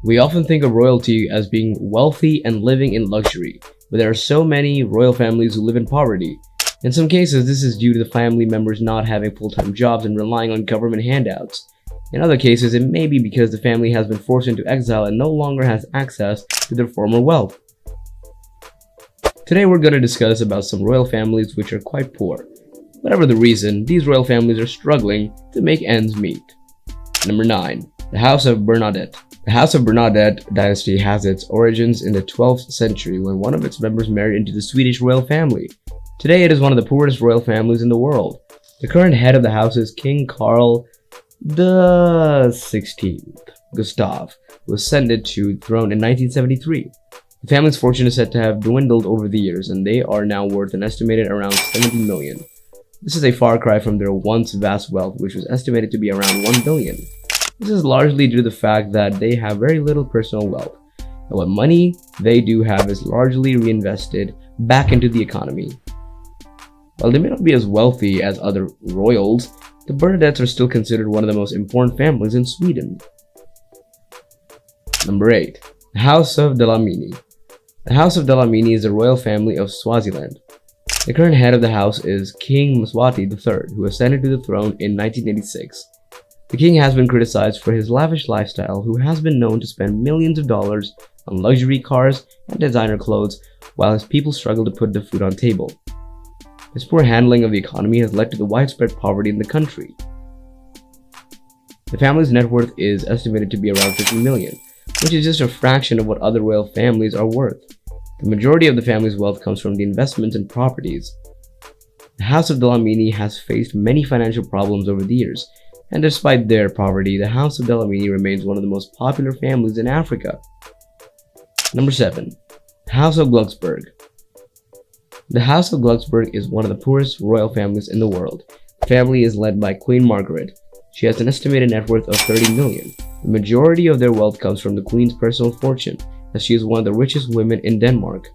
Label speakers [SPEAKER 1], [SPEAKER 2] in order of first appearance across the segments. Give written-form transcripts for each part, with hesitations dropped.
[SPEAKER 1] We often think of royalty as being wealthy and living in luxury, but there are so many royal families who live in poverty. In some cases, this is due to the family members not having full-time jobs and relying on government handouts. In other cases, it may be because the family has been forced into exile and no longer has access to their former wealth. Today we're going to discuss about some royal families which are quite poor. Whatever the reason, these royal families are struggling to make ends meet. Number 9. The House of Bernadette. The House of Bernadette dynasty has its origins in the 12th century when one of its members married into the Swedish royal family. Today it is one of the poorest royal families in the world. The current head of the house is King Carl the 16th, Gustav, who ascended to the throne in 1973. The family's fortune is said to have dwindled over the years, and they are now worth an estimated around 70 million. This is a far cry from their once vast wealth, which was estimated to be around 1 billion. This is largely due to the fact that they have very little personal wealth, and what money they do have is largely reinvested back into the economy. While they may not be as wealthy as other royals, the Bernadettes are still considered one of the most important families in Sweden. Number 8. The House of Dlamini. The House of Dlamini is the royal family of Swaziland. The current head of the house is King Mswati III, who ascended to the throne in 1986. The king has been criticized for his lavish lifestyle, who has been known to spend millions of dollars on luxury cars and designer clothes, while his people struggle to put the food on table. His poor handling of the economy has led to the widespread poverty in the country. The family's net worth is estimated to be around 50 million, which is just a fraction of what other royal families are worth. The majority of the family's wealth comes from the investments and properties. The House of Dlamini has faced many financial problems over the years, and despite their poverty, the House of Dlamini remains one of the most popular families in Africa. Number 7. The House of Glucksberg. The House of Glucksberg is one of the poorest royal families in the world. The family is led by Queen Margaret. She has an estimated net worth of 30 million. The majority of their wealth comes from the Queen's personal fortune, as she is one of the richest women in Denmark.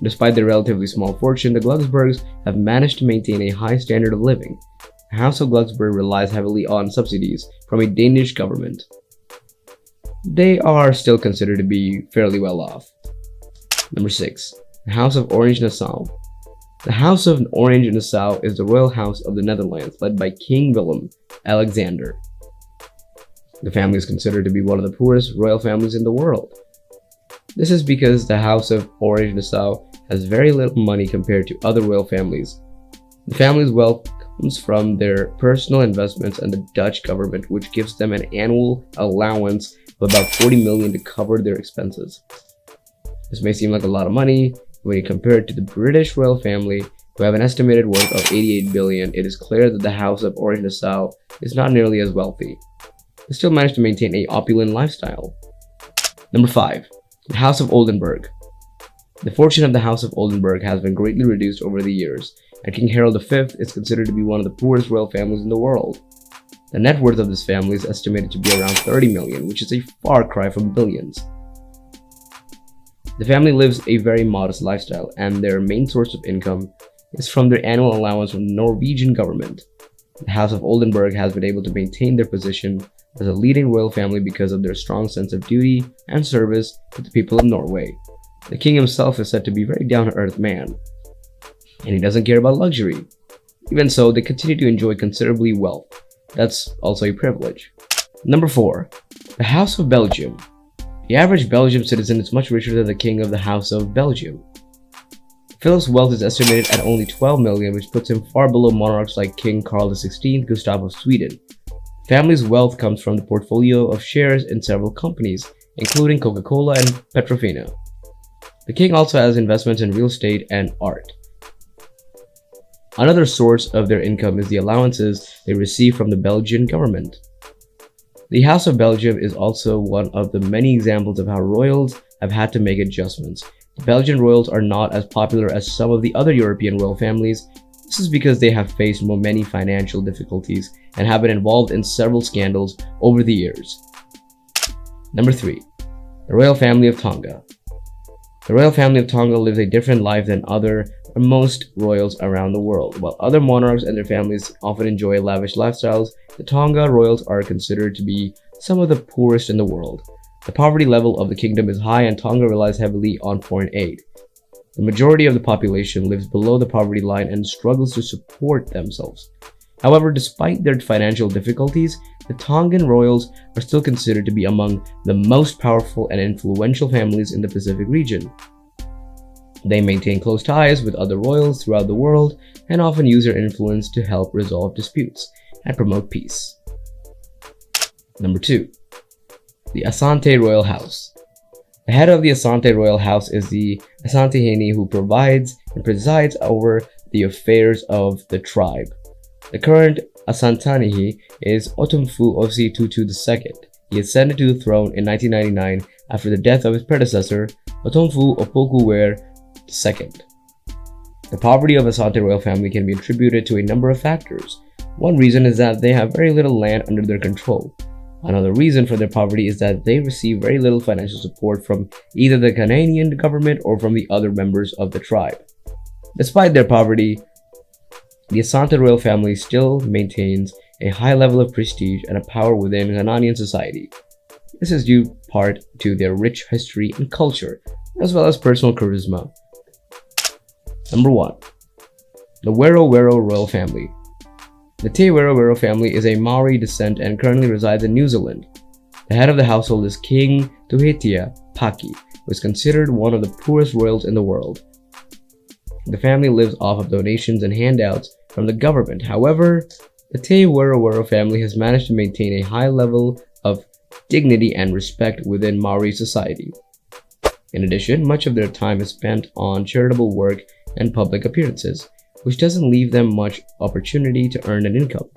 [SPEAKER 1] Despite their relatively small fortune, the Glucksbergs have managed to maintain a high standard of living. The House of Glucksberg relies heavily on subsidies from a Danish government. They are still considered to be fairly well off. Number 6. The House of Orange-Nassau. The House of Orange-Nassau is the royal house of the Netherlands, led by King Willem-Alexander. The family is considered to be one of the poorest royal families in the world. This is because the House of Orange-Nassau has very little money compared to other royal families. The family's wealth comes from their personal investments and the Dutch government, which gives them an annual allowance of about 40 million to cover their expenses. This may seem like a lot of money. When you compare it to the British royal family, who have an estimated worth of 88 billion, it is clear that the House of Orange-Nassau is not nearly as wealthy. They still manage to maintain an opulent lifestyle. Number 5. The House of Oldenburg. The fortune of the House of Oldenburg has been greatly reduced over the years, and King Harold V is considered to be one of the poorest royal families in the world. The net worth of this family is estimated to be around 30 million, which is a far cry from billions. The family lives a very modest lifestyle, and their main source of income is from their annual allowance from the Norwegian government. The House of Oldenburg has been able to maintain their position as a leading royal family because of their strong sense of duty and service to the people of Norway. The king himself is said to be a very down-to-earth man, and he doesn't care about luxury. Even so, they continue to enjoy considerably wealth. That's also a privilege. Number 4. The House of Belgium. The average Belgian citizen is much richer than the king of the House of Belgium. Philip's wealth is estimated at only 12 million, which puts him far below monarchs like King Carl XVI Gustav of Sweden. The family's wealth comes from the portfolio of shares in several companies, including Coca-Cola and Petrofina. The king also has investments in real estate and art. Another source of their income is the allowances they receive from the Belgian government. The House of Belgium is also one of the many examples of how royals have had to make adjustments. The Belgian royals are not as popular as some of the other European royal families. This is because they have faced many financial difficulties and have been involved in several scandals over the years. Number 3. The Royal Family of Tonga. The royal family of Tonga lives a different life than most royals around the world. While other monarchs and their families often enjoy lavish lifestyles, the Tonga royals are considered to be some of the poorest in the world. The poverty level of the kingdom is high and Tonga relies heavily on foreign aid. The majority of the population lives below the poverty line and struggles to support themselves. However, despite their financial difficulties, the Tongan royals are still considered to be among the most powerful and influential families in the Pacific region. They maintain close ties with other royals throughout the world and often use their influence to help resolve disputes and promote peace. Number 2. The Asante Royal House. The head of the Asante Royal House is the Asantehene, who provides and presides over the affairs of the tribe. The current Asantehene is Otumfu Osi Tutu II. He ascended to the throne in 1999 after the death of his predecessor, Otumfu Opokuwere II. The poverty of Asante royal family can be attributed to a number of factors. One reason is that they have very little land under their control. Another reason for their poverty is that they receive very little financial support from either the Ghanaian government or from the other members of the tribe. Despite their poverty, the Asante royal family still maintains a high level of prestige and a power within Ghanaian society. This is due part to their rich history and culture, as well as personal charisma. Number 1. The Wero Wero royal family. The Te Wero Wero family is a Maori descent and currently resides in New Zealand. The head of the household is King Tuhetia Paki, who is considered one of the poorest royals in the world. The family lives off of donations and handouts from the government. However, the Te Wero Wero family has managed to maintain a high level of dignity and respect within Maori society. In addition, much of their time is spent on charitable work and public appearances, which doesn't leave them much opportunity to earn an income.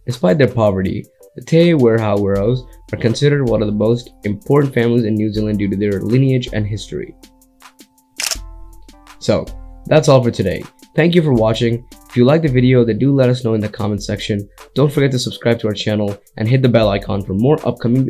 [SPEAKER 1] Despite their poverty, the Te Wero Weros are considered one of the most important families in New Zealand due to their lineage and history. So, that's all for today. Thank you for watching. If you liked the video, then do let us know in the comment section. Don't forget to subscribe to our channel and hit the bell icon for more upcoming videos.